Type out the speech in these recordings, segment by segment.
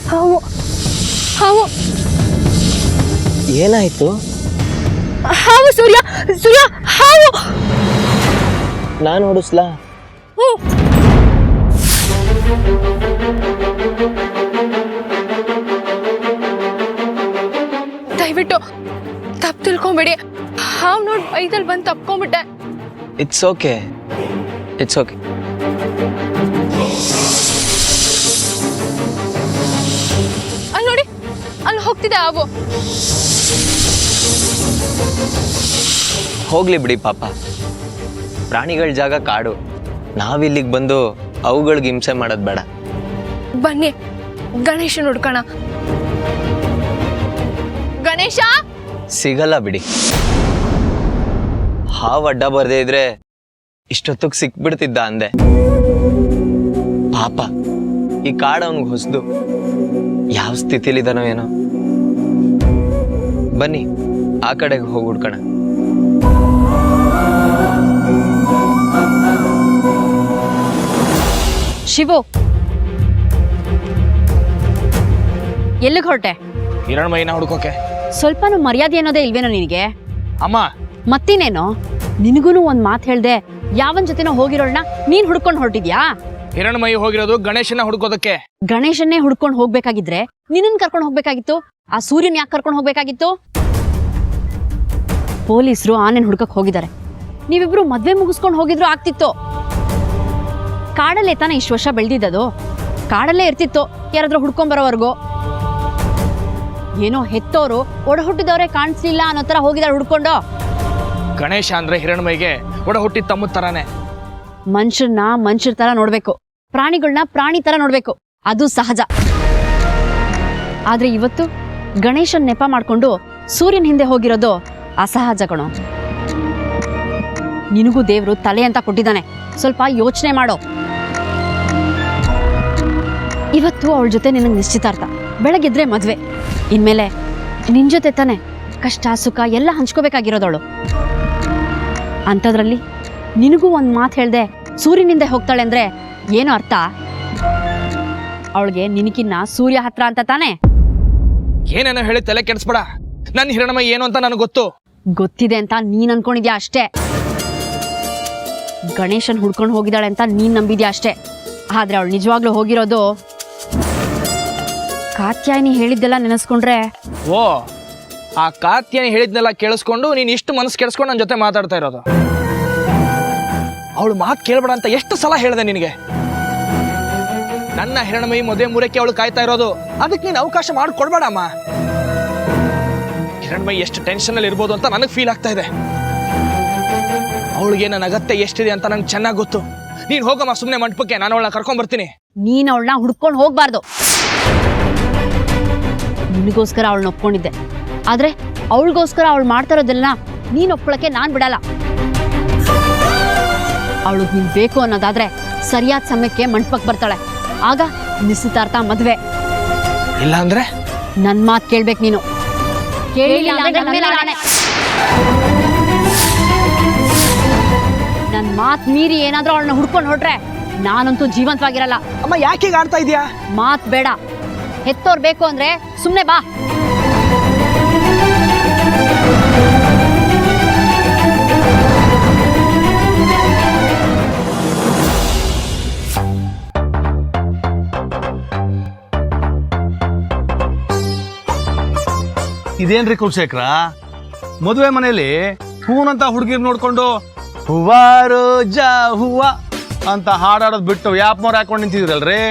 ಹಾವು ಹಾವು ಏನಾಯ್ತು? ಹಾವು ಸೂರ್ಯ ಸೂರ್ಯ ಹಾವು. ನಾನು ಹೊಡಿಸ್ಲಾ? ದಯವಿಟ್ಟು ತಪ್ಪು ತಿಳ್ಕೊಂಬೇಡಿ. ಹಾವು ನೋಡಿ ಬೈದಲ್ಲಿ ಬಂದು ತಪ್ಕೊಂಡ್ಬಿಟ್ಟೆ. It's okay, it's okay. ಅಲ್ಲಿ ನೋಡಿ, ಅಲ್ಲಿ ಹೋಗ್ತಿದೆ ಹಾವು. ಹೋಗ್ಲಿ ಬಿಡಿ ಪಾಪ, ಪ್ರಾಣಿಗಳ ಜಾಗ ಕಾಡು. ನಾವಿಲ್ಲಿಗೆ ಬಂದು ಅವುಗಳಿಗೆ ಹಿಂಸೆ ಮಾಡೋದು ಬೇಡ. ಬನ್ನಿ ಗಣೇಶನ್ ಹುಡ್ಕೋಣ. ಗಣೇಶ ಸಿಗಲ್ಲ ಬಿಡಿ. ಹಾವು ಅಡ್ಡ ಬರ್ದೇ ಇದ್ರೆ ಇಷ್ಟೊತ್ತಿಗೆ ಸಿಕ್ಬಿಡ್ತಿದ್ದ ಅಂದೆ. ಪಾಪ ಈ ಕಾಡು ಅವನಿಗೆ ಹೊಸದು, ಯಾವ ಸ್ಥಿತಿಲಿದ್ದಾನೋ ಏನೋ. ಬನ್ನಿ ಆ ಕಡೆಗೆ ಹೋಗಿ ಹುಡ್ಕೋಣ. ಶಿವು, ಎಲ್ಲಿಗೆ ಹೊರಟೆ? ಹಿರಣ್ಮಯ್ಯನ ಹುಡ್ಕೋಕೆ. ಸ್ವಲ್ಪನೂ ಮರ್ಯಾದೆ ಅನ್ನೋದೇ ಇಲ್ವೇನೋ ನಿನಗೆ? ಅಮ್ಮ ಮತ್ತಿನೇನೋ, ನಿನಗೂನು ಒಂದ್ ಮಾತು ಹೇಳ್ದೆ ಯಾವನ್ ಜೊತೆನೋ ಹೋಗಿರೋಳ್ನ ನೀನ್ ಹುಡ್ಕೊಂಡು ಹೊರಟಿದ್ಯಾ? ಹಿರಣ್ಮಯ್ಯ ಹೋಗಿರೋದು ಗಣೇಶನ ಹುಡ್ಕೋದಕ್ಕೆ. ಗಣೇಶನ್ನೇ ಹುಡ್ಕೊಂಡು ಹೋಗ್ಬೇಕಾಗಿದ್ರೆ ನಿನ್ನನ್ ಕರ್ಕೊಂಡು ಹೋಗ್ಬೇಕಾಗಿತ್ತು. ಆ ಸೂರ್ಯನ್ ಯಾಕೆ ಕರ್ಕೊಂಡು ಹೋಗ್ಬೇಕಾಗಿತ್ತು? ಪೊಲೀಸರು ಆನೆನ್ ಹುಡ್ಕಕ್ ಹೋಗಿದ್ದಾರೆ. ನೀವಿಬ್ರು ಮದ್ವೆ ಮುಗಿಸ್ಕೊಂಡು ಹೋಗಿದ್ರು ಆಗ್ತಿತ್ತು. ಕಾಡಲ್ಲೇ ತಾನೇ ಇಷ್ಟು ವರ್ಷ ಬೆಳೆದಿದ್ದದು. ಕಾಡಲ್ಲೇ ಇರ್ತಿತ್ತು ಯಾರಾದ್ರೂ ಹುಡ್ಕೊಂಡ್ ಬರೋವರೆಗೂ. ಏನೋ ಹೆತ್ತೋರು ಒಡ ಹುಟ್ಟಿದವರೇ ಕಾಣಿಸ್ಲಿಲ್ಲ ಅನ್ನೋ ತರ ಹೋಗಿದಾರೆ ಹುಡ್ಕೊಂಡು. ಗಣೇಶ ಅಂದ್ರೆ ಹಿರಣ್ಮಯ್ಯಗೆ ಒಡ ಹುಟ್ಟಿದ ತಮ್ಮ ತರಾನೆ. ಮನುಷ್ಯರ್ನ ಮನುಷ್ಯರ ತರ ನೋಡ್ಬೇಕು, ಪ್ರಾಣಿಗಳನ್ನ ಪ್ರಾಣಿ ತರ ನೋಡ್ಬೇಕು, ಅದು ಸಹಜ. ಆದ್ರೆ ಇವತ್ತು ಗಣೇಶನ್ ನೆಪ ಮಾಡ್ಕೊಂಡು ಸೂರ್ಯನ ಹಿಂದೆ ಹೋಗಿರೋದು ಅಸಹಜ ಕಣೋ. ನಿನಗೂ ದೇವ್ರು ತಲೆ ಅಂತ ಕೊಟ್ಟಿದ್ದಾನೆ, ಸ್ವಲ್ಪ ಯೋಚನೆ ಮಾಡೋ. ಇವತ್ತು ಅವಳ ಜೊತೆ ನಿನಗೆ ನಿಶ್ಚಿತಾರ್ಥ, ಬೆಳಗ್ಗೆದ್ರೆ ಮದ್ವೆ. ಇನ್ಮೇಲೆ ನಿನ್ ಜೊತೆ ತಾನೆ ಕಷ್ಟ ಸುಖ ಎಲ್ಲ ಹಂಚ್ಕೋಬೇಕಾಗಿರೋದವಳು. ಅಂಥದ್ರಲ್ಲಿ ನಿನಗೂ ಒಂದು ಮಾತು ಹೇಳ್ದೆ ಸೂರ್ಯನಿಂದ ಹೋಗ್ತಾಳೆ ಅಂದ್ರೆ ಏನು ಅರ್ಥ? ಅವಳಿಗೆ ನಿನಕಿನ್ನ ಸೂರ್ಯ ಹತ್ರ ಅಂತ ತಾನೆ? ಏನೇನೋ ಹೇಳಿ ತಲೆ ಕೆಡಿಸ್ಬೇಡ. ನನ್ನ ಹಿರಣ್ಮಯ್ಯ ಏನು ಅಂತ ನನಗೆ ಗೊತ್ತಿದೆ ಅಂತ ನೀನ್ ಅನ್ಕೊಂಡಿದ್ಯಾ ಅಷ್ಟೇ. ಗಣೇಶನ್ ಹುಡ್ಕೊಂಡು ಹೋಗಿದ್ದಾಳೆ ಅಂತ ನೀನ್ ನಂಬಿದ್ಯಾ ಅಷ್ಟೇ. ಆದ್ರೆ ಅವಳು ನಿಜವಾಗ್ಲೂ ಹೋಗಿರೋದು ಕಾತ್ಯಾಯಿನಿ ಹೇಳಿದ್ದೆಲ್ಲ ನೆನೆಸ್ಕೊಂಡ್ರೆ. ಓ, ಆ ಕಾತ್ಯಾನಿ ಹೇಳಿದ್ನೆಲ್ಲ ಕೇಳಿಸ್ಕೊಂಡು ನೀನ್ ಇಷ್ಟು ಮನಸ್ಸು ಕೆಡಿಸ್ಕೊಂಡು ನನ್ನ ಜೊತೆ ಮಾತಾಡ್ತಾ ಇರೋದು. ಅವಳು ಮಾತು ಕೇಳ್ಬೇಡ ಅಂತ ಎಷ್ಟು ಸಲ ಹೇಳಿದೆ ನಿನಗೆ. ನನ್ನ ಹಿರಣ್ಮಯಿ ಮದುವೆ ಮೂರಕ್ಕೆ ಅವಳು ಕಾಯ್ತಾ ಇರೋದು, ಅದಕ್ಕೆ ನೀನು ಅವಕಾಶ ಮಾಡಿಕೊಡ್ಬೇಡಮ್ಮ. ಹಿರಣ್ಮಯಿ ಎಷ್ಟು ಟೆನ್ಷನ್ ಅಲ್ಲಿ ಇರ್ಬೋದು ಅಂತ ನನಗೆ ಫೀಲ್ ಆಗ್ತಾ ಇದೆ. ಅವಳಿಗೆ ನನ್ನ ಅಗತ್ಯ ಎಷ್ಟಿದೆ ಅಂತ ನಂಗೆ ಚೆನ್ನಾಗಿ ಗೊತ್ತು. ನೀನ್ ಹೋಗಮ್ಮ ಸುಮ್ಮನೆ ಮಂಟಪಕ್ಕೆ, ನಾನು ಅವಳನ್ನ ಕರ್ಕೊಂಡ್ ಬರ್ತೀನಿ. ನೀನ್ ಅವಳನ್ನ ಹುಡ್ಕೊಂಡು ಹೋಗ್ಬಾರ್ದು. ನಿನಗೋಸ್ಕರ ಅವಳನ್ನ ಒಪ್ಕೊಂಡಿದ್ದೆ, ಆದ್ರೆ ಅವಳಿಗೋಸ್ಕರ ಅವಳು ಮಾಡ್ತಾ ಇರೋದೆಲ್ಲ ನೀನ್ ಒಪ್ಕೊಳಕ್ಕೆ ನಾನ್ ಬಿಡಲ್ಲ. ಅವಳು ನೀನ್ ಬೇಕು ಅನ್ನೋದಾದ್ರೆ ಸರಿಯಾದ ಸಮಯಕ್ಕೆ ಮಂಟಪಕ್ಕೆ ಬರ್ತಾಳೆ. ಆಗ ನಿಶ್ಚಿತಾರ್ಥ ಮದ್ವೆ. ಇಲ್ಲ ಅಂದ್ರೆ ನನ್ ಮಾತ್ ಕೇಳ್ಬೇಕು ನೀನು. ಕೇಳಿಲ್ಲ ಅಂದ್ರೆ ನನ್ ಮಾತ್ ಮೀರಿ ಏನಾದ್ರೂ ಅವಳನ್ನ ಹುಡ್ಕೊಂಡು ಹೊರಟ್ರೆ ನಾನಂತೂ ಜೀವಂತವಾಗಿರಲ್ಲ. ಅಮ್ಮ ಯಾಕೆ ಆಡ್ತಾ ಇದೀಯಾ? ಮಾತ್ ಬೇಡ. ಹೆತ್ತೋರ್ ಬೇಕು ಅಂದ್ರೆ ಸುಮ್ನೆ ಬಾ. ಇದೇನ್ರಿ ಕುಲಶೇಖರ, ಮದುವೆ ಮನೆಯಲ್ಲಿ ಹೂನಂತ ಹುಡುಗಿರ್ ನೋಡ್ಕೊಂಡು ಹೂವಾರು ಜಾ ಹೂವ ಅಂತ ಹಾಡಾಡೋದ್ ಬಿಟ್ಟು ಯಾಪ್ ಮೋರ್ ಹಾಕೊಂಡು ನಿಂತಿದ್ರಲ್ರಿ.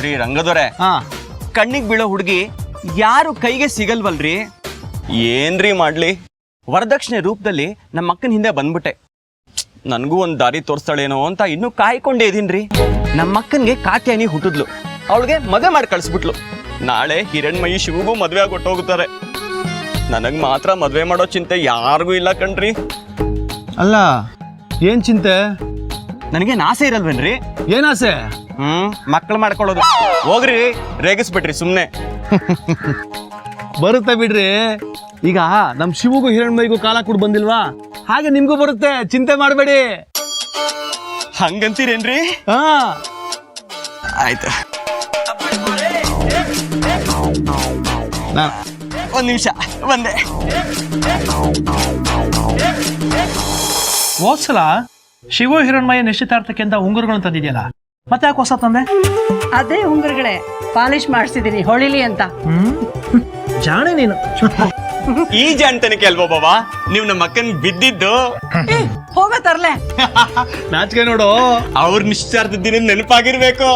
ರೀ ರಂಗದೊರೆ, ಹಾ, ಕಣ್ಣಿಗೆ ಬೀಳೋ ಹುಡುಗಿ ಯಾರು ಕೈಗೆ ಸಿಗಲ್ವಲ್ರಿ? ಏನ್ರಿ ಮಾಡ್ಲಿ, ವರದಕ್ಷಿಣೆ ರೂಪದಲ್ಲಿ ನಮ್ಮ ಅಕ್ಕನ ಹಿಂದೆ ಬಂದ್ಬಿಟ್ಟೆ. ನನಗೂ ಒಂದು ದಾರಿ ತೋರಿಸ್ತಾಳೇನೋ ಅಂತ ಇನ್ನೂ ಕಾಯ್ಕೊಂಡೇ ಇದೀನ್ರಿ. ನಮ್ಮ ಅಕ್ಕನ್ಗೆ ಕಾತ್ಯಾನಿ ಹುಟ್ಟಿದ್ಲು, ಅವಳಿಗೆ ಮದುವೆ ಮಾಡಿ ಕಳಿಸ್ಬಿಟ್ಲು. ನಾಳೆ ಹಿರಣ್ಮಯಿ ಶಿವಗೂ ಮದುವೆ ಆಗೊಟ್ಟೋಗ್ತಾರೆ. ನನಗ್ ಮಾತ್ರ ಮದುವೆ ಮಾಡೋ ಚಿಂತೆ ಯಾರಿಗೂ ಇಲ್ಲ ಕಣ್ರಿ. ಅಲ್ಲ ಏನ್ ಚಿಂತೆ? ನನಗೇನು ಆಸೆ ಇರಲ್ವೇನ್ರಿ? ಏನಾಸೆ? ಮಕ್ಕಳು ಮಾಡ್ಕೊಳ್ಳೋದು. ಹೋಗ್ರಿ, ರೇಗಿಸ್ಬಿಟ್ರಿ ಸುಮ್ಮನೆ. ಬರುತ್ತೆ ಬಿಡ್ರಿ. ಈಗ ನಮ್ ಶಿವಗೂ ಹಿರಣ್ಮಯಿಗೂ ಕಾಲ ಕೂಡ ಬಂದಿಲ್ವಾ, ಹಾಗೆ ನಿಮ್ಗೂ ಬರುತ್ತೆ, ಚಿಂತೆ ಮಾಡಬೇಡಿ. ಹಂಗಂತೀರೇನ್ರಿ? ಹಾ ಆಯ್ತು. ಒಂದು ನಿಮಿಷ ಬಂದೆ. ಹೋದ್ಸಲ ಶಿವ ಹಿರಣ್ಮಯ ನಿಶ್ಚಿತಾರ್ಥಕ್ಕೆ ಅಂತ ಉಂಗುರಗಳನ್ನು ತಂದಿದ್ಯಲ್ಲ, ಮತ್ತೆ ಯಾಕೆ ಹೊಸ ತಂದೆ? ಅದೇ ಉಂಗುರಗಳೇ ಪಾಲಿಶ್ ಮಾಡಿಸಿದೀನಿ ಹೊಳಿಲಿ ಅಂತ. ಜಾಣೆ ನೀನು. ಈ ಜಾಣ್ತನಕ್ಕೆ ಅಲ್ವಾ ಬಾಬಾ ನೀವು ನಮ್ಮ ಅಕ್ಕನ್ ಬಿದ್ದಿದ್ದು? ಹೋಗೋ ತರ್ಲೆ. ನಾಚಿಕೆ ನೋಡು. ಅವ್ರ ನಿಶ್ಚಿತಾರ್ಥದ ದಿನ ನೆನಪಾಗಿರ್ಬೇಕು.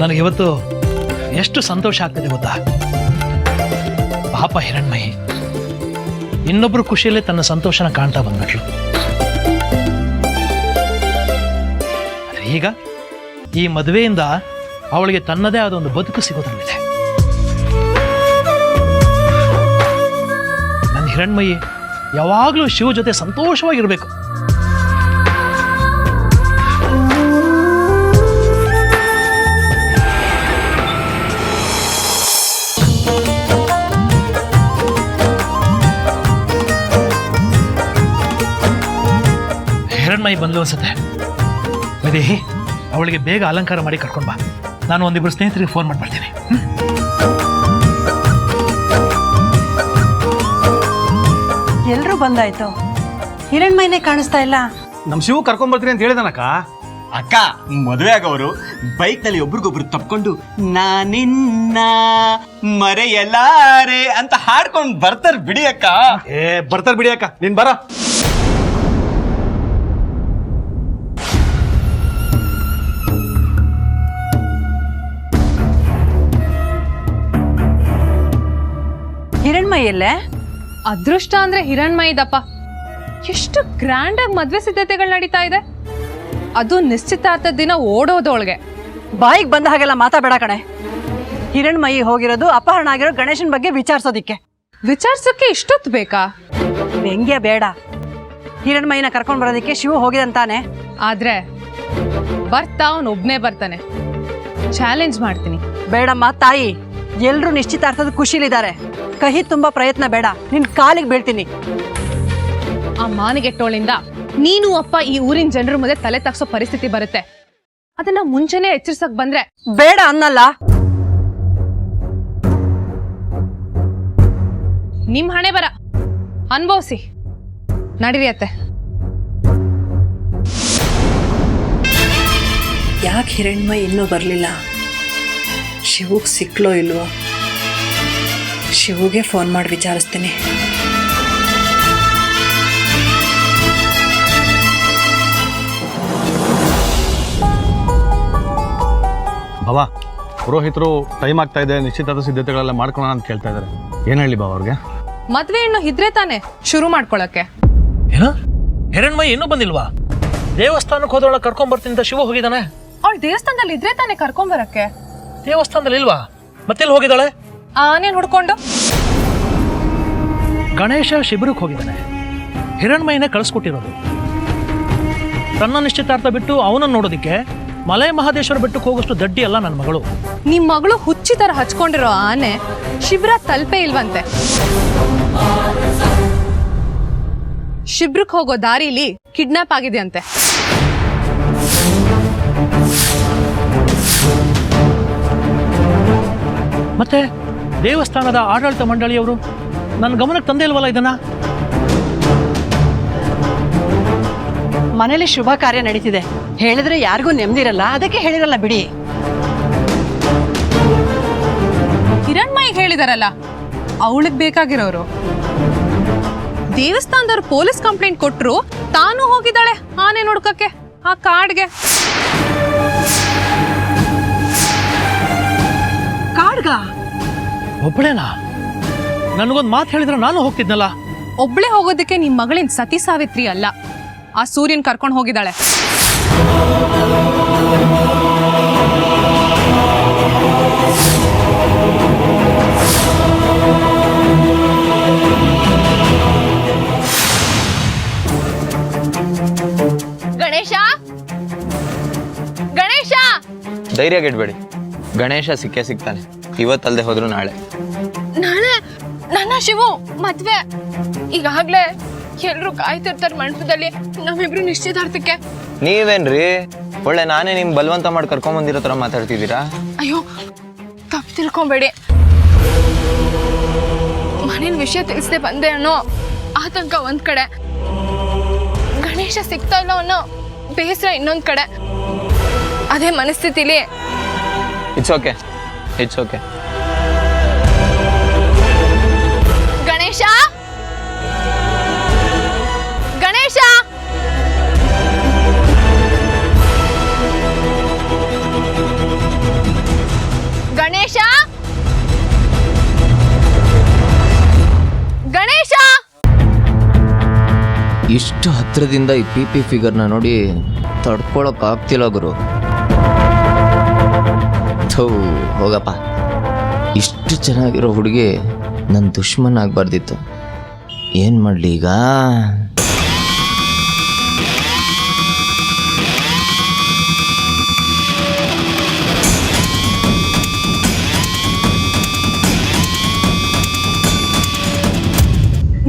ನನಗೆ ಇವತ್ತು ಎಷ್ಟು ಸಂತೋಷ ಆಗ್ತದೆ ಗೊತ್ತಾ? ಪಾಪ ಹಿರಣ್ಮಯಿ ಇನ್ನೊಬ್ರು ಖುಷಿಯಲ್ಲೇ ತನ್ನ ಸಂತೋಷನ ಕಾಣ್ತಾ ಬಂದ್ಬಿಟ್ಲು. ಈಗ ಈ ಮದುವೆಯಿಂದ ಅವಳಿಗೆ ತನ್ನದೇ ಆದ ಒಂದು ಬದುಕು ಸಿಗೋದ್ರಲ್ಲಿದೆ. ನನ್ನ ಹಿರಣ್ಮಯಿ ಯಾವಾಗಲೂ ಶಿವ ಜೊತೆ ಸಂತೋಷವಾಗಿರ್ಬೇಕು. ಹಿರಣ್ಮಯಿ ಬಂದ್ಲು ಅನ್ಸುತ್ತೆ. ವಿದೇಹಿ, ಅವಳಿಗೆ ಬೇಗ ಅಲಂಕಾರ ಮಾಡಿ ಕರ್ಕೊಂಡು ಬಾ. ನಾನು ಒಂದಿಬ್ರು ಸ್ನೇಹಿತರಿಗೆ ಫೋನ್ ಮಾಡ್ಬಿಡ್ತೀನಿ. ಎಲ್ರೂ ಬಂದಾಯ್ತು, ಹಿರಣ್ಮೈನೇ ಕಾಣಿಸ್ತಾ ಇಲ್ಲ. ನಮ್ ಶಿವ ಕರ್ಕೊಂಡ್ ಬರ್ತೀನಿ ಅಂತ ಹೇಳಿದನಕ್ಕ. ಅಕ್ಕ ಮದುವೆ ಆಗೋರು ಬೈಕ್ ನಲ್ಲಿ ಒಬ್ರಿಗೊಬ್ರು ತಪ್ಕೊಂಡು ನಾನಿನ್ನ ಮರೆಯಲಾರೆ ಅಂತ ಹಾಡ್ಕೊಂಡ್ ಬರ್ತಾರ ಬಿಡಿ ಅಕ್ಕ. ಬರ್ತಾರ ಬಿಡಿ ಅಕ್ಕ, ನೀನ್ ಬರ. ಹಿರಣ್ಮೈ ಎಲ್ಲೇ? ಅದೃಷ್ಟ ಅಂದ್ರೆ ಹಿರಣ್ಮಯಿದಪ್ಪ. ಎಷ್ಟು ಗ್ರ್ಯಾಂಡ್ ಆಗಿ ಮದ್ವೆ ಸಿದ್ಧತೆಗಳು ನಡೀತಾ ಇದೆ. ಅದು ನಿಶ್ಚಿತಾರ್ಥದ ದಿನ ಓಡೋದೊಳಗೆ. ಬಾಯಿಗೆ ಬಂದ ಹಾಗೆಲ್ಲ ಮಾತಾಡಬೇಡ ಕಣೆ. ಹಿರಣ್ಮಯಿ ಹೋಗಿರೋದು ಅಪಹರಣ ಆಗಿರೋ ಗಣೇಶನ್ ಬಗ್ಗೆ ವಿಚಾರಿಸೋದಿಕ್ಕೆ. ವಿಚಾರ್ಸಕ್ಕೆ ಇಷ್ಟೊತ್ತು ಬೇಕಾ? ವ್ಯಂಗ್ಯ ಬೇಡ. ಹಿರಣ್ಮಯಿನ ಕರ್ಕೊಂಡ್ ಬರೋದಿಕ್ಕೆ ಶಿವ ಹೋಗಿದಂತಾನೆ. ಆದ್ರೆ ಬರ್ತಾ ಅವನೊಬ್ನೇ ಬರ್ತಾನೆ. ಚಾಲೆಂಜ್ ಮಾಡ್ತೀನಿ. ಬೇಡಮ್ಮ ತಾಯಿ, ಎಲ್ರೂ ನಿಶ್ಚಿತಾರ್ಥದ ಖುಷಿಲಿದ್ದಾರೆ. ಕಹಿ ತುಂಬಾ ಪ್ರಯತ್ನ ಬೇಡ, ನಿನ್ ಕಾಲಿಗೆ ಬೀಳ್ತೀನಿ. ಆ ಮಾನಿಗೆಟ್ಟೋಳಿಂದ ನೀನು ಅಪ್ಪ ಈ ಊರಿನ ಜನರ ಮುಂದೆ ತಲೆ ತಗ್ಸೋ ಪರಿಸ್ಥಿತಿ ಬರುತ್ತೆ. ಅದನ್ನ ಮುಂಚೆನೆ ಎಚ್ಚರಿಸಕ್ ಬಂದ್ರೆ ಬೇಡ ಅನ್ನಲ್ಲ. ನಿಮ್ ಹಣೆ ಬರ ಅನ್ಭವಿಸಿ. ನಡಿರಿಯತ್ತೆ. ಯಾಕೆ ಹಿರಣ್ಮಯಿ ಇನ್ನೂ ಬರಲಿಲ್ಲ? ಶಿವಗೆ ಸಿಕ್ಲೋ ಇಲ್ವೋ? ಶಿವಗೆ ಫೋನ್ ಮಾಡಿ ವಿಚಾರಿಸ್ತೀನಿ. ಬಾಬಾ, ಪುರೋಹಿತರು ಟೈಮ್ ಆಗ್ತಾ ಇದೆ, ನಿಶ್ಚಿತಾರ್ಥ ಸಿದ್ಧತೆಗಳೆಲ್ಲ ಮಾಡ್ಕೊಳ್ಳೋಣ ಅಂತ ಕೇಳ್ತಾ ಇದಾರೆ. ಏನ್ ಹೇಳಿ ಬಾಬಾ ಅವ್ರಿಗೆ? ಮದ್ವೆ ಹೆಣ್ಣು ಇದ್ರೆ ತಾನೆ ಶುರು ಮಾಡ್ಕೊಳಕ್ಕೆ. ಏನ ಹಿರಣ್ಮಯಿ ಇನ್ನೂ ಬಂದಿಲ್ವಾ? ದೇವಸ್ಥಾನಕ್ಕೆ ಹೋದವಳ ಕರ್ಕೊಂಡ್ ಬರ್ತೀನಿ ಅಂತ ಶಿವ ಹೋಗಿದ್ದಾನೆ. ಅವಳು ದೇವಸ್ಥಾನದಲ್ಲಿ ಇದ್ರೆ ತಾನೆ ಕರ್ಕೊಂಬರಕ್ಕೆ. ದೇವಸ್ಥಾನದಲ್ಲಿ ಇಲ್ವಾ? ಮತ್ತೆಲ್ಲಿ ಹೋಗಿದ್ದಾಳೆ? ಆನೇನ್ ಹುಡ್ಕೊಂಡು ಗಣೇಶ ಶಿಬಿರಕ್ಕೆ ಹೋಗಿದ್ದಾನೆ. ಹಿರಣ್ಮಯಿನ ಕಳಿಸ್ಕೊಟ್ಟಿರೋದು. ತನ್ನ ನಿಶ್ಚಿತಾರ್ಥ ಬಿಟ್ಟು ಅವನನ್ನು ನೋಡೋದಿಕ್ಕೆ ಮಲೆ ಮಹದೇಶ್ವರ ಬೆಟ್ಟಕ್ಕೆ ಹೋಗೋಷ್ಟು ದಡ್ಡಿ ಅಲ್ಲ ನನ್ನ ಮಗಳು. ನಿಮ್ ಮಗಳು ಹುಚ್ಚಿ ತರ ಹಚ್ಕೊಂಡಿರೋ ಆನೆ ಶಿಬಿರ ತಲುಪೇ ಇಲ್ವಂತೆ. ಶಿಬಿರಕ್ಕೆ ಹೋಗೋ ದಾರಿಲಿ ಕಿಡ್ನಾಪ್ ಆಗಿದೆ ಅಂತೆ. ಮತ್ತೆ ದೇವಸ್ಥಾನದ ಆಡಳಿತ ಮಂಡಳಿಯವರು ನನ್ನ ಗಮನಕ್ಕೆ ತಂದೆ ಇಲ್ವಲ್ಲ ಇದನ್ನ? ಮನೇಲಿ ಶುಭ ಕಾರ್ಯ ನಡೀತಿದೆ, ಹೇಳಿದ್ರೆ ಯಾರಿಗೂ ನೆಮ್ಮದಿರಲ್ಲ, ಅದಕ್ಕೆ ಹೇಳಿರಲ್ಲ ಬಿಡಿ. ಹಿರಣ್ಮಯಿಗೆ ಹೇಳಿದಾರಲ್ಲ, ಅವಳಿಗೆ ಬೇಕಾಗಿರೋರು. ದೇವಸ್ಥಾನದವ್ರು ಪೊಲೀಸ್ ಕಂಪ್ಲೇಂಟ್ ಕೊಟ್ರು, ತಾನು ಹೋಗಿದ್ದಾಳೆ ಆನೆ ನೋಡ್ಕಕ್ಕೆ ಆ ಕಾಡ್ಗೆ. ಕಾಡ್ಗ ಒಬ್ಬಳೇನಾ? ನನಗೊಂದು ಮಾತು ಹೇಳಿದ್ರೆ ನಾನು ಹೋಗ್ತಿದ್ನಲ್ಲ. ಒಬ್ಳೆ ಹೋಗೋದಕ್ಕೆ ನಿಮ್ ಮಗಳಿನ್ ಸತಿ ಸಾವಿತ್ರಿ ಅಲ್ಲ, ಆ ಸೂರ್ಯನ್ ಕರ್ಕೊಂಡು ಹೋಗಿದ್ದಾಳೆ. ಗಣೇಶ, ಗಣೇಶ! ಧೈರ್ಯ ಗೆಡ್ಬೇಡಿ, ಗಣೇಶ ಸಿಕ್ಕೇ ಸಿಗ್ತಾನೆ. ಇವತ್ತಲ್ದೆ ಹೋದ್ರು ನಾಳೆ. ನಾಳೆ ನನ್ನ ಶಿವು ಮದ್ವೆ. ಈಗಾಗ್ಲೇ ಎಲ್ರು ಕಾಯ್ತಿರ್ತಾರೆ ಮಂಟಪದಲ್ಲಿ ನಮ್ಮಿಬ್ರು ನಿಶ್ಚಿತಾರ್ಥಕ್ಕೆ. ನೀವೇನ್ರಿ ಒಳ್ಳೆ ನಾನೇ ನಿಮ್ ಬಲವಂತ ಮಾಡಿ ಕರ್ಕೊಂಬಂದಿರೋ ಥರ ಮಾತಾಡ್ತಿದ್ದೀರಾ? ಅಯ್ಯೋ ತಪ್ಪು ತಿಳ್ಕೊಬೇಡಿ. ಮನೇಲಿ ವಿಷಯ ತಿಳಿಸದೆ ಬಂದೆ ಅನ್ನೋ ಆತಂಕ ಒಂದ್ ಕಡೆ, ಗಣೇಶ ಸಿಗ್ತಾ ಇಲ್ಲ ಅನ್ನೋ ಬೇಸರ ಇನ್ನೊಂದ್ ಕಡೆ. ಅದೇ ಮನಸ್ಥಿತಿಲಿ it's okay, it's okay. Ganesha Ganesha Ganesha Ganesha. ಇಷ್ಟು ಹತ್ರದಿಂದ ಈ ಪಿ ಫಿಗರ್ನ ನೋಡಿ ತಡ್ಕೊಳಕ್ ಆಗ್ತಿಲ್ಲ ಗುರು. ಥೂ ಹೋಗಪ್ಪ. ಇಷ್ಟು ಚೆನ್ನಾಗಿರೋ ಹುಡುಗಿ ನನ್ನ ದುಶ್ಮನ್ ಆಗ್ಬಾರ್ದಿತ್ತು. ಏನು ಮಾಡಲಿ ಈಗ?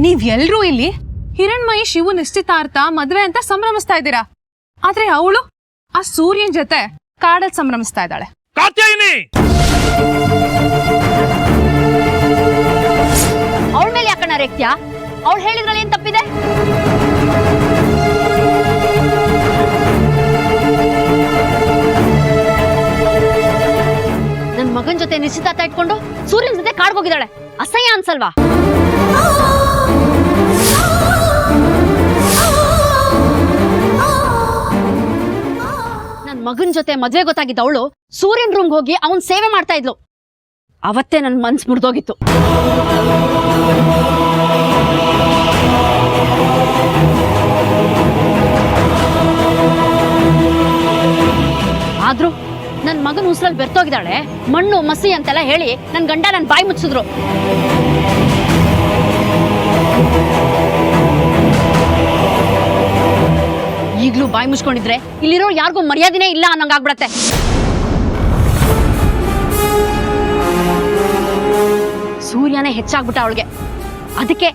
ನೀವ್ ಎಲ್ರೂ ಇಲ್ಲಿ ಹಿರಣ್ಮಯಿ ಶಿವು ನಿಶ್ಚಿತಾರ್ಥ ಮದ್ವೆ ಅಂತ ಸಂಭ್ರಮಿಸ್ತಾ ಇದ್ದೀರಾ. ಆದ್ರೆ ಅವಳು ಆ ಸೂರ್ಯನ್ ಜೊತೆ ಕಾಡಲ್ಲಿ ಸಂಭ್ರಮಿಸ್ತಾ ಇದ್ದಾಳೆ. ಕಾತ್ಯಾಯಿನಿ, ಅವಳ ಮೇಲೆ ಯಾಕಣ್ಣ ರೇಗ್ತ್ಯಾ? ಅವಳು ಹೇಳಿದ್ರಲ್ಲಿ ಏನ್ ತಪ್ಪಿದೆ? ನನ್ ಮಗನ್ ಜೊತೆ ನಿಶ್ಚಿತಾರ್ಥ ಇಟ್ಕೊಂಡು ಸೂರ್ಯನ ಜೊತೆ ಕಾಡ್ಗೋಗಿದ್ದಾಳೆ. ಅಸಹ್ಯ ಅನ್ಸಲ್ವಾ? ನನ್ ಮಗನ್ ಜೊತೆ ಮದ್ವೆ ಗೊತ್ತಾಗಿದ್ದ ಅವಳು ಸೂರ್ಯನ್ ರೂಮ್ಗೆ ಹೋಗಿ ಅವನ್ ಸೇವೆ ಮಾಡ್ತಾ ಇದ್ಲು. ಅವತ್ತೇ ನನ್ ಮನ್ಸ್ ಮುರಿದೋಗಿತ್ತು. ಆದ್ರೂ ನನ್ ಮಗನ್ ಉಸಿರಲ್ಲಿ ಬೆರ್ತೋಗಿದ್ದಾಳೆ. ಮಣ್ಣು ಮಸಿ ಅಂತೆಲ್ಲ ಹೇಳಿ ನನ್ ಗಂಡ ನನ್ ಬಾಯಿ ಮುಚ್ಚಿದ್ರು. ಈಗ್ಲೂ ಬಾಯಿ ಮುಚ್ಕೊಂಡಿದ್ರೆ ಇಲ್ಲಿರೋ ಯಾರಿಗೂ ಮರ್ಯಾದೆನೇ ಇಲ್ಲ ಅನ್ನಂಗಾಗ್ಬಿಡತ್ತೆ. ಸೂರ್ಯನೇ ಹೆಚ್ಚಾಗ್ಬಿಟ್ಟ ಅವಳಿಗೆ. ಅದಕ್ಕೆ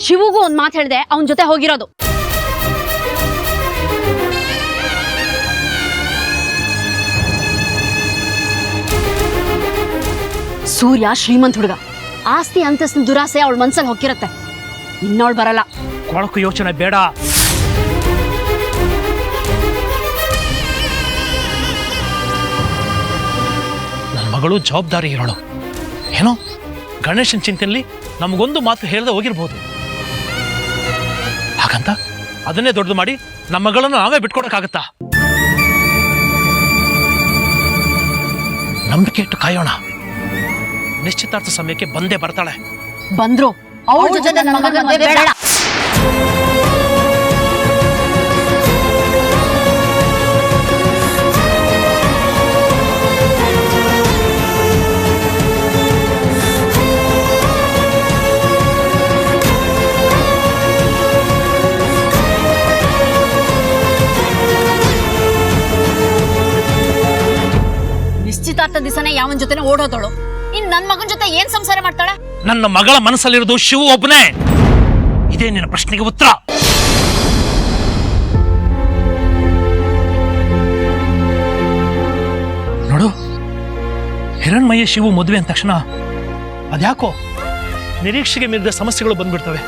ಶಿವಗೂ ಒಂದ್ ಮಾತು ಹೇಳಿದೆ, ಅವನ್ ಜೊತೆ ಹೋಗಿರೋದು. ಸೂರ್ಯ ಶ್ರೀಮಂತ ಹುಡುಗ. ಆಸ್ತಿ ಅಂತಸ್ತಿನ ದುರಾಸೆ ಅವಳ ಮನ್ಸಲ್ಲಿ ಹೊಕ್ಕಿರತ್ತೆ. ಇನ್ನವಳು ಬರಲ್ಲ. ಕೊಳಕು ಯೋಚನೆ ಬೇಡ. ನನ್ನ ಮಗಳು ಜವಾಬ್ದಾರಿ ಇರೋಳು. ಏನೋ ಗಣೇಶನ್ ಚಿಂತೆಯಲ್ಲಿ ನಮಗೊಂದು ಮಾತು ಹೇಳದೆ ಹೋಗಿರ್ಬೋದು. ಹಾಗಂತ ಅದನ್ನೇ ದೊಡ್ಡದು ಮಾಡಿ ನಮ್ಮ ಮಗಳನ್ನು ನಾವೇ ಬಿಟ್ಕೊಡಕ್ಕಾಗತ್ತಾ? ನಂಬಿಕೆ ಇಟ್ಟು ಕಾಯೋಣ. ನಿಶ್ಚಿತಾರ್ಥ ಸಮಯಕ್ಕೆ ಬಂದೇ ಬರ್ತಾಳೆ. ಬಂದ್ರು ಅವಳ ಜೊತೆ ನನ್ನ ಮಗನ ಮದ್ವೆ ಬೇಡ. ನಿಶ್ಚಿತಾರ್ಥ ದಿವಸನೇ ಯಾವನ್ ಜೊತೆನೂ ಓಡೋದಳು. ಇನ್ ನನ್ ಮಗನ್ ಜೊತೆ ಏನ್ ಸಂಸಾರ ಮಾಡ್ತಾಳೆ? ನನ್ನ ಮಗಳ ಮನಸ್ಸಲ್ಲಿರೋದು ಶಿವ ಒಬ್ಬನೇ. ಇದೇ ನಿನ್ನ ಪ್ರಶ್ನೆಗೆ ಉತ್ತರ. ನೋಡು, ಹಿರಣ್ಮಯ್ಯ ಶಿವು ಮದುವೆ ಅಂದ ತಕ್ಷಣ ಅದ್ಯಾಕೋ ನಿರೀಕ್ಷೆಗೆ ಮೀರಿದ ಸಮಸ್ಯೆಗಳು ಬಂದ್ಬಿಡ್ತವೆ.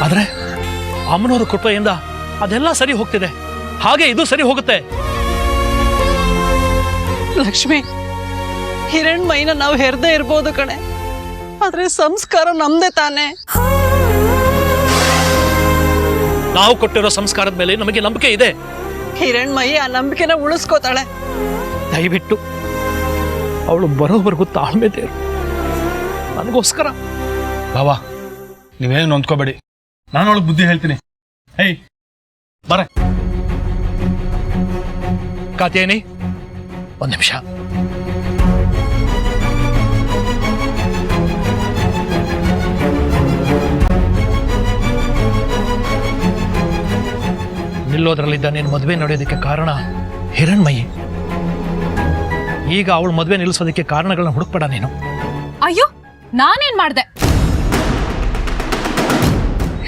ಆದ್ರೆ ಅಮ್ಮನವರ ಕೃಪೆಯಿಂದ ಅದೆಲ್ಲ ಸರಿ ಹೋಗ್ತಿದೆ. ಹಾಗೆ ಇದು ಸರಿ ಹೋಗುತ್ತೆ. ಲಕ್ಷ್ಮಿ, ಹಿರಣ್ಮಯಿನ ನಾವು ಹೆರ್ದೇ ಇರ್ಬೋದು ಕಣೆ, ಆದ್ರೆ ಸಂಸ್ಕಾರ ನಮ್ದೇ ತಾನೆ. ನಾವು ಕೊಟ್ಟಿರೋ ಸಂಸ್ಕಾರದ ಮೇಲೆ ನಮಗೆ ನಂಬಿಕೆ ಇದೆ. ಹಿರಣ್ಮಯಿ ಆ ನಂಬಿಕೆನ ಉಳಿಸ್ಕೋತಾಳೆ. ದಯವಿಟ್ಟು ಅವಳು ಬರೋವರೆಗೂ ತಾಳ್ಮೆ ತೇರು ನನಗೋಸ್ಕರ. ಬಾವಾ, ನೀವೇನು ನೊಂದ್ಕೋಬೇಡಿ, ನಾನು ಅವಳಿಗೆ ಬುದ್ಧಿ ಹೇಳ್ತೀನಿ. ಹೇಯ್ ಬರ. ಕಾತ್ಯಾಯಿನಿ, ಒಂದ್ ನಿಮಿಷ. ನಿಲ್ಲೋದ್ರಲ್ಲಿದ್ದ ನೀನು ಮದುವೆ ನಡೆಯೋದಕ್ಕೆ ಕಾರಣ ಹಿರಣ್ಮಯಿ. ಈಗ ಅವಳು ಮದುವೆ ನಿಲ್ಲಿಸೋದಕ್ಕೆ ಕಾರಣಗಳನ್ನ ಹುಡುಕ್ಬೇಡ ನೀನು. ಅಯ್ಯೋ, ನಾನೇನ್ ಮಾಡ್ದೆ?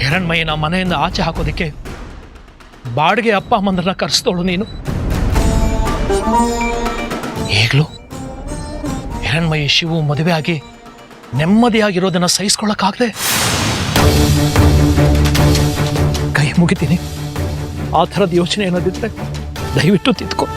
ಹಿರಣ್ಮಯಿನ ಮನೆಯಿಂದ ಆಚೆ ಹಾಕೋದಕ್ಕೆ ಬಾಡಿಗೆ ಅಪ್ಪ ಅಮ್ಮಂದ್ರನ್ನ ಕರೆಸ್ತೋಳು ನೀನು. ಈಗಲೂ ಹಿರಣ್ಮಯಿ ಶಿವು ಮದುವೆ ಆಗಿ ನೆಮ್ಮದಿಯಾಗಿರೋದನ್ನ ಸಹಿಸ್ಕೊಳ್ಳೋಕ್ಕಾಗದೆ ಕೈ ಮುಗಿತೀನಿ. ಆ ಥರದ ಯೋಚನೆ ಏನಾದಿದ್ರೆ ದಯವಿಟ್ಟು ತಿದ್ಕೊ.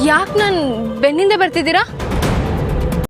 ಯಾಕೆ ನಾನು ಬೆನ್ನಿಂದ ಬರ್ತಿದ್ದೀರಾ?